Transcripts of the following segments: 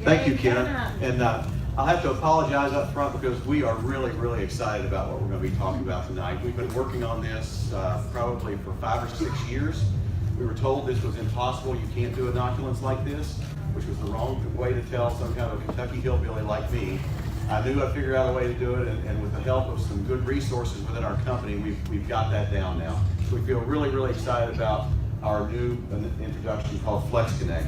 Thank you, Ken. And I'll have to apologize up front because we are really, really excited about what we're going to be talking about tonight. We've been working on this probably for 5 or 6 years. We were told this was impossible. You can't do inoculants like this, which was the wrong way to tell some kind of a Kentucky hillbilly like me. I knew I'd figure out a way to do it, and with the help of some good resources within our company, we've got that down now. So we feel really, really excited about our new introduction called Flex Connect.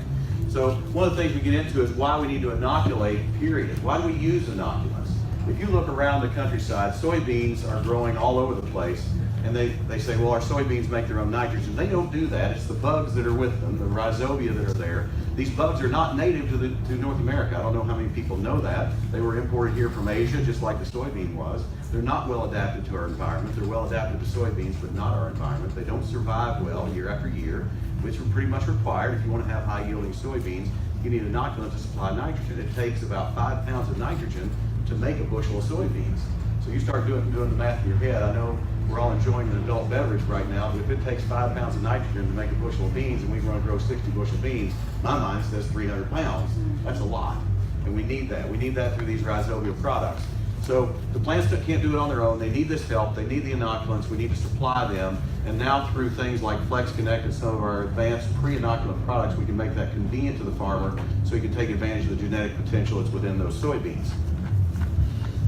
So one of the things we get into is why we need to inoculate, period. Why do we use inoculants? If you look around the countryside, soybeans are growing all over the place, and they say, well, our soybeans make their own nitrogen. They don't do that. It's the bugs that are with them, the rhizobia that are there. These bugs are not native to North America. I don't know how many people know that. They were imported here from Asia, just like the soybean was. They're not well adapted to our environment. They're well adapted to soybeans, but not our environment. They don't survive well year after year, which are pretty much required. If you want to have high-yielding soybeans, you need inoculant to supply nitrogen. It takes about 5 pounds of nitrogen to make a bushel of soybeans. So you start doing the math in your head. I know we're all enjoying an adult beverage right now, but if it takes 5 pounds of nitrogen to make a bushel of beans and we want to grow 60 bushel beans, my mind says 300 pounds. That's a lot, and we need that. We need that through these rhizobial products. So the plants can't do it on their own. They need this help. They need the inoculants. We need to supply them. And now through things like Flex Connect and some of our advanced pre-inoculant products, we can make that convenient to the farmer so he can take advantage of the genetic potential that's within those soybeans.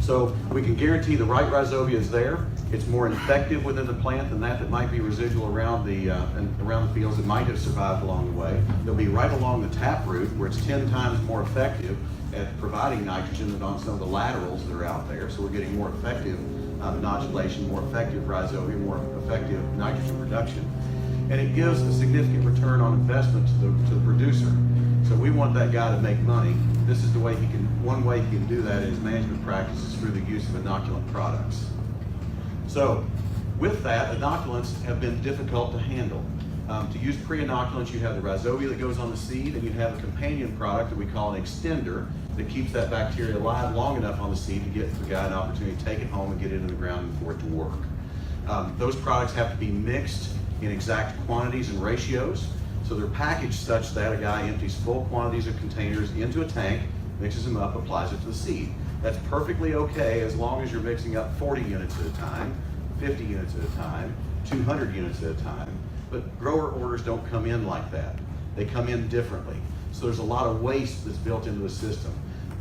So we can guarantee the right rhizobia is there. It's more effective within the plant than that might be residual around the fields that might have survived along the way. They'll be right along the taproot where it's 10 times more effective at providing nitrogen than on some of the laterals that are out there. So we're getting more effective inoculation, more effective rhizobia, more effective nitrogen production. And it gives a significant return on investment to the producer. So we want that guy to make money. This is the way one way he can do that in his management practices through the use of inoculant products. So with that, inoculants have been difficult to handle. To use pre-inoculants, you have the rhizobia that goes on the seed, and you have a companion product that we call an extender that keeps that bacteria alive long enough on the seed to get the guy an opportunity to take it home and get it into the ground and for it to work. Those products have to be mixed in exact quantities and ratios. So they're packaged such that a guy empties full quantities of containers into a tank, mixes them up, applies it to the seed. That's perfectly okay as long as you're mixing up 40 units at a time, 50 units at a time, 200 units at a time. But grower orders don't come in like that. They come in differently. So there's a lot of waste that's built into the system.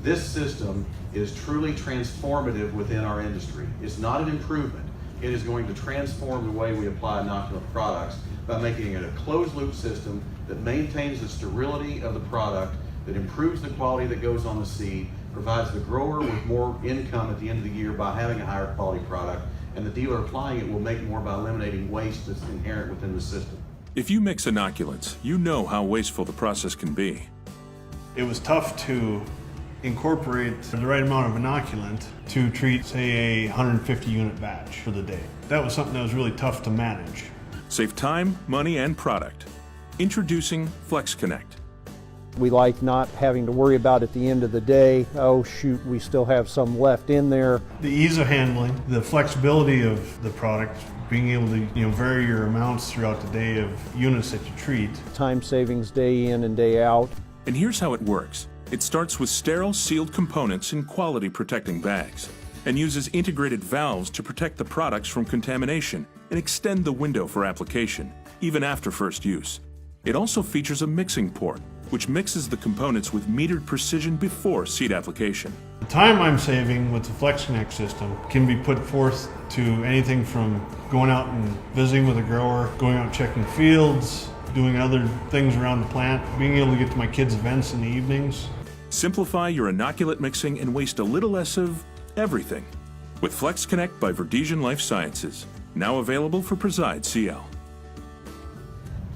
This system is truly transformative within our industry. It's not an improvement. It is going to transform the way we apply inoculant products by making it a closed loop system that maintains the sterility of the product, that improves the quality that goes on the seed, provides the grower with more income at the end of the year by having a higher quality product, and the dealer applying it will make more by eliminating waste that's inherent within the system. If you mix inoculants, you know how wasteful the process can be. It was tough to incorporate the right amount of inoculant to treat, say, a 150 unit batch for the day. That was something that was really tough to manage. Save time, money, and product. Introducing Flex Connect. We like not having to worry about at the end of the day, oh shoot, we still have some left in there. The ease of handling, the flexibility of the product, being able to vary your amounts throughout the day of units that you treat. Time savings day in and day out. And here's how it works. It starts with sterile sealed components in quality protecting bags and uses integrated valves to protect the products from contamination and extend the window for application, even after first use. It also features a mixing port, which mixes the components with metered precision before seed application. The time I'm saving with the Flex Connect system can be put forth to anything from going out and visiting with a grower, going out checking fields, doing other things around the plant, being able to get to my kids' events in the evenings. Simplify your inoculant mixing and waste a little less of everything with Flex Connect by Verdesian Life Sciences, now available for Preside CL.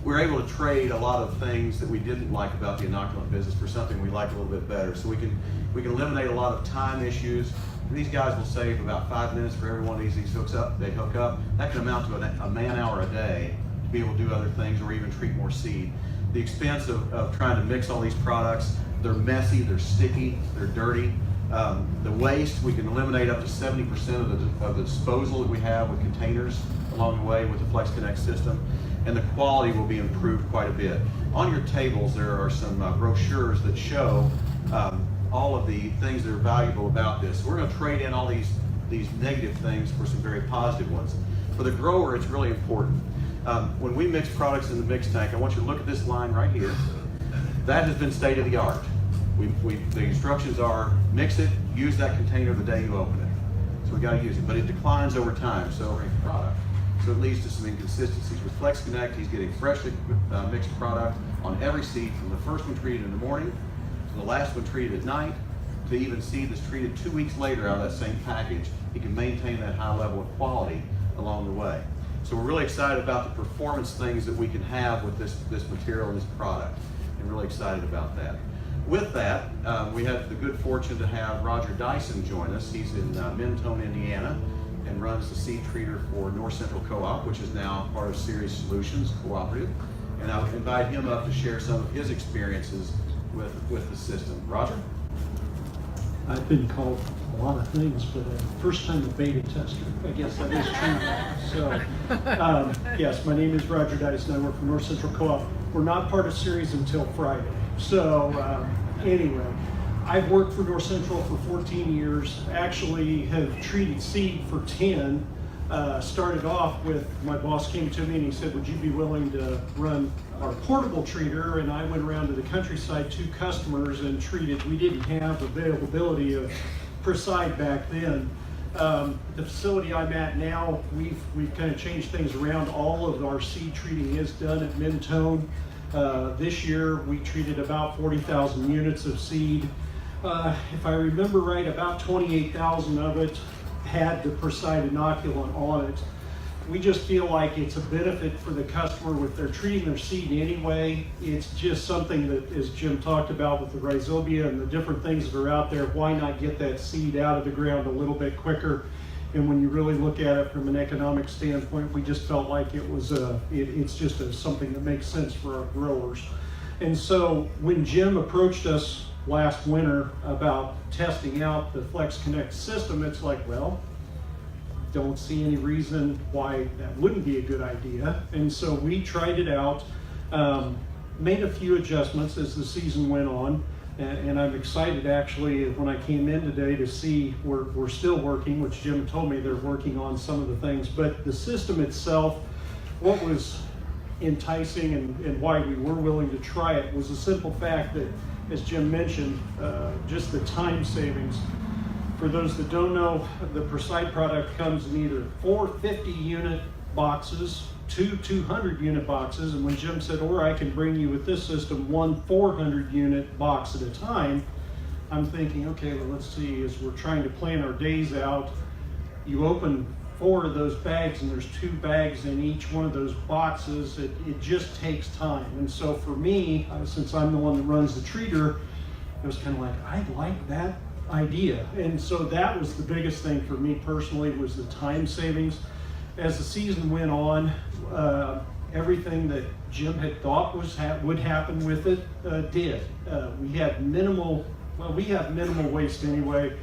We're able to trade a lot of things that we didn't like about the inoculant business for something we like a little bit better. So we can eliminate a lot of time issues. These guys will save about 5 minutes for every one of these they hook up. That can amount to a man-hour a day to be able to do other things or even treat more seed. The expense of trying to mix all these products, they're messy, they're sticky, they're dirty. The waste, we can eliminate up to 70% of the disposal that we have with containers along the way with the Flex Connect system. And the quality will be improved quite a bit. On your tables, there are some brochures that show all of the things that are valuable about this. We're going to trade in all these negative things for some very positive ones. For the grower, it's really important. When we mix products in the mix tank, I want you to look at this line right here. That has been state of the art. The instructions are mix it, use that container the day you open it. So we got to use it, but it declines over time. So it leads to some inconsistencies. With Flex Connect, he's getting freshly mixed product on every seed, from the first one treated in the morning to the last one treated at night, to even seed that's treated 2 weeks later out of that same package. He can maintain that high level of quality along the way. So we're really excited about the performance things that we can have with this material and this product, and really excited about that. With that, we have the good fortune to have Roger Dyson join us. He's in Mentone, Indiana, and runs the seed treater for North Central Co-op, which is now part of Ceres Solutions Cooperative. And I'll invite him up to share some of his experiences with the system. Roger? I've been called a lot of things, but first time a beta tester. I guess that is true. So, yes, my name is Roger Dyson. I work for North Central Co-op. We're not part of Ceres until Friday. So, anyway, I've worked for North Central for 14 years. Actually, have treated seed for 10. Started off with, my boss came to me and he said, would you be willing to run our portable treater? And I went around to the countryside, 2 customers, and treated. We didn't have availability of Preside back then. The facility I'm at now, we've kind of changed things around. All of our seed treating is done at Mentone. This year we treated about 40,000 units of seed. If I remember right, about 28,000 of it had the Preside inoculant on it. We just feel like it's a benefit for the customer if they're treating their seed anyway. It's just something that, as Jim talked about with the rhizobia and the different things that are out there, why not get that seed out of the ground a little bit quicker? And when you really look at it from an economic standpoint, we just felt like it was it's just something that makes sense for our growers. And so when Jim approached us last winter about testing out the Flex Connect system, it's like, well, don't see any reason why that wouldn't be a good idea. And so we tried it out, made a few adjustments as the season went on, and I'm excited actually when I came in today to see we're still working, which Jim told me they're working on some of the things, but the system itself, what was enticing and why we were willing to try it was the simple fact that, as Jim mentioned, just the time savings. For those that don't know, the Preside product comes in either 4 50-unit boxes, 2 200-unit boxes, and when Jim said, or I can bring you with this system 1 400-unit box at a time, I'm thinking, okay, well, let's see, as we're trying to plan our days out, you open 4 of those bags and there's 2 bags in each one of those boxes. It just takes time. And so for me, since I'm the one that runs the treater, it was kind of like, I like that idea. And so that was the biggest thing for me personally, was the time savings. As the season went on, everything that Jim had thought would happen with it did. We have minimal waste anyway.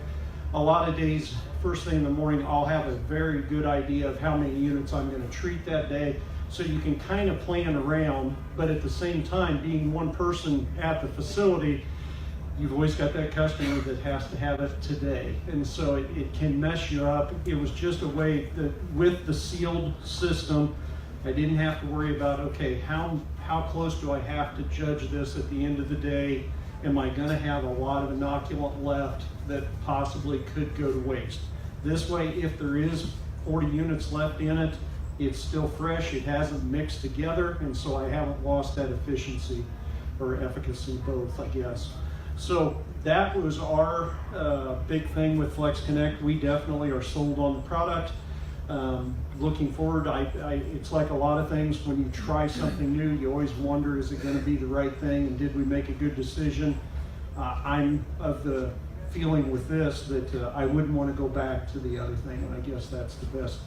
A lot of days, first thing in the morning, I'll have a very good idea of how many units I'm going to treat that day, so you can kind of plan around, but at the same time, being one person at the facility, you've always got that customer that has to have it today, and so it can mess you up. It was just a way that with the sealed system, I didn't have to worry about, okay, how close do I have to judge this at the end of the day? Am I going to have a lot of inoculant left that possibly could go to waste? This way, if there is 40 units left in it, it's still fresh, it hasn't mixed together, and so I haven't lost that efficiency or efficacy, both, I guess. So that was our big thing with Flex Connect. We definitely are sold on the product. Looking forward, it's like a lot of things, when you try something new, you always wonder, is it going to be the right thing, and did we make a good decision? I'm of the feeling with this that I wouldn't want to go back to the other thing, and I guess that's the best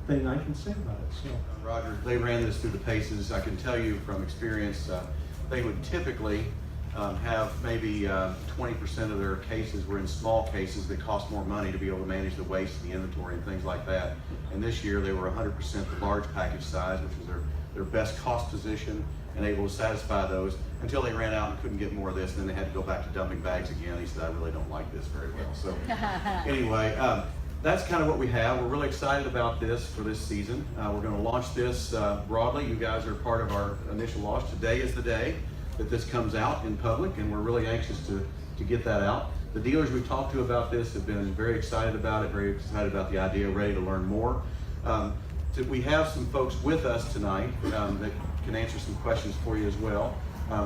thing I can say about it. So, Roger, they ran this through the paces. I can tell you from experience, they would typically have maybe 20% of their cases were in small cases that cost more money to be able to manage the waste, the inventory, and things like that. And this year they were 100% the large package size, which was their best cost position and able to satisfy those until they ran out and couldn't get more of this, and then they had to go back to dumping bags again. He said, I really don't like this very well. So anyway, that's kind of what we have. We're really excited about this for this season. We're going to launch this broadly. You guys are part of our initial launch. Today is the day that this comes out in public, and we're really anxious to get that out. The dealers we've talked to about this have been very excited about it, very excited about the idea, ready to learn more. We have some folks with us tonight that can answer some questions for you as well.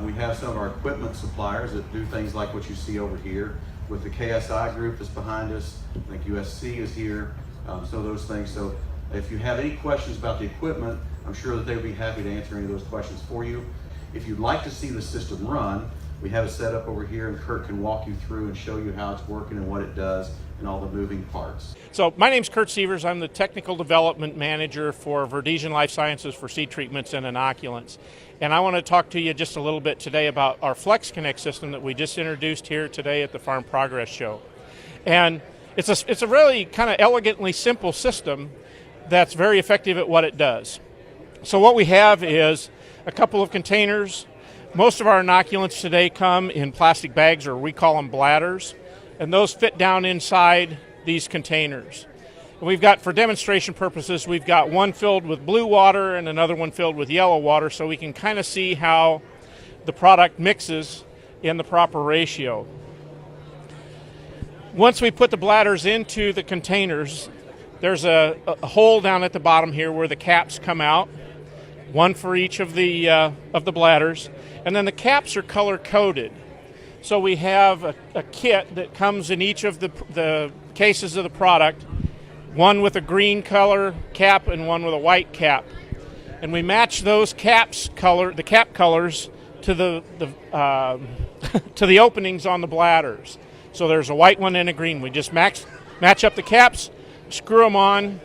We have some of our equipment suppliers that do things like what you see over here with the KSI group that's behind us. I think USC is here, some of those things. So if you have any questions about the equipment, I'm sure that they would be happy to answer any of those questions for you. If you'd like to see the system run, we have it set up over here, and Kurt can walk you through and show you how it's working and what it does and all the moving parts. So my name's Kurt Sievers. I'm the Technical Development Manager for Verdesian Life Sciences for seed treatments and inoculants. And I want to talk to you just a little bit today about our Flex Connect system that we just introduced here today at the Farm Progress Show. And it's a really kind of elegantly simple system that's very effective at what it does. So what we have is a couple of containers. Most of our inoculants today come in plastic bags, or we call them bladders, and those fit down inside these containers. And we've got, for demonstration purposes, we've got one filled with blue water and another one filled with yellow water, so we can kind of see how the product mixes in the proper ratio. Once we put the bladders into the containers, there's a hole down at the bottom here where the caps come out, one for each of the bladders, and then the caps are color coded. So we have a kit that comes in each of the cases of the product, one with a green color cap and one with a white cap, and we match those the cap colors to the to the openings on the bladders. So there's a white one and a green. We just match up the caps, screw them on,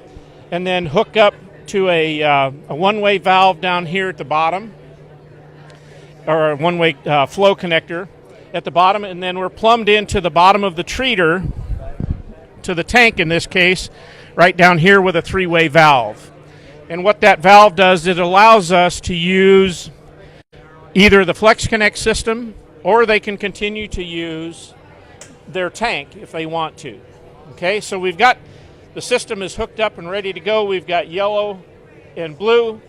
and then hook up to a one-way valve down here at the bottom, or a one-way flow connector at the bottom, and then we're plumbed into the bottom of the treater, to the tank in this case, right down here with a three-way valve. And what that valve does, it allows us to use either the Flex Connect system, or they can continue to use their tank if they want to. Okay, so we've got, the system is hooked up and ready to go. We've got yellow and blue,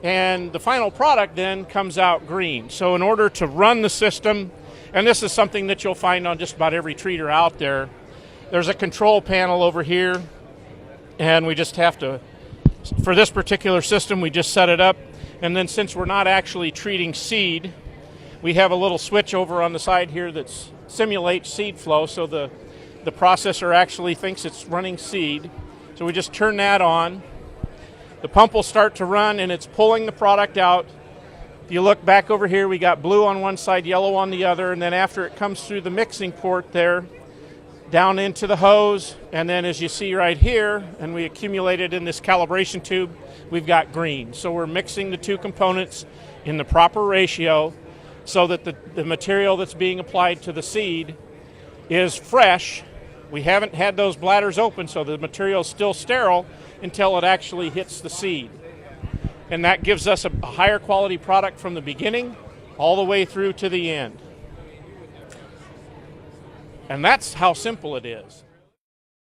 and the final product then comes out green. So in order to run the system, and this is something that you'll find on just about every treater out there, there's a control panel over here, and we just have to, for this particular system, we just set it up, and then since we're not actually treating seed, we have a little switch over on the side here that simulates seed flow, so the processor actually thinks it's running seed. So we just turn that on. The pump will start to run, and it's pulling the product out. If you look back over here, we got blue on one side, yellow on the other, and then after it comes through the mixing port there, down into the hose, and then as you see right here, and we accumulated in this calibration tube, we've got green. So we're mixing the two components in the proper ratio so that the material that's being applied to the seed is fresh. We haven't had those bladders open, so the material is still sterile until it actually hits the seed. And that gives us a higher quality product from the beginning all the way through to the end. And that's how simple it is.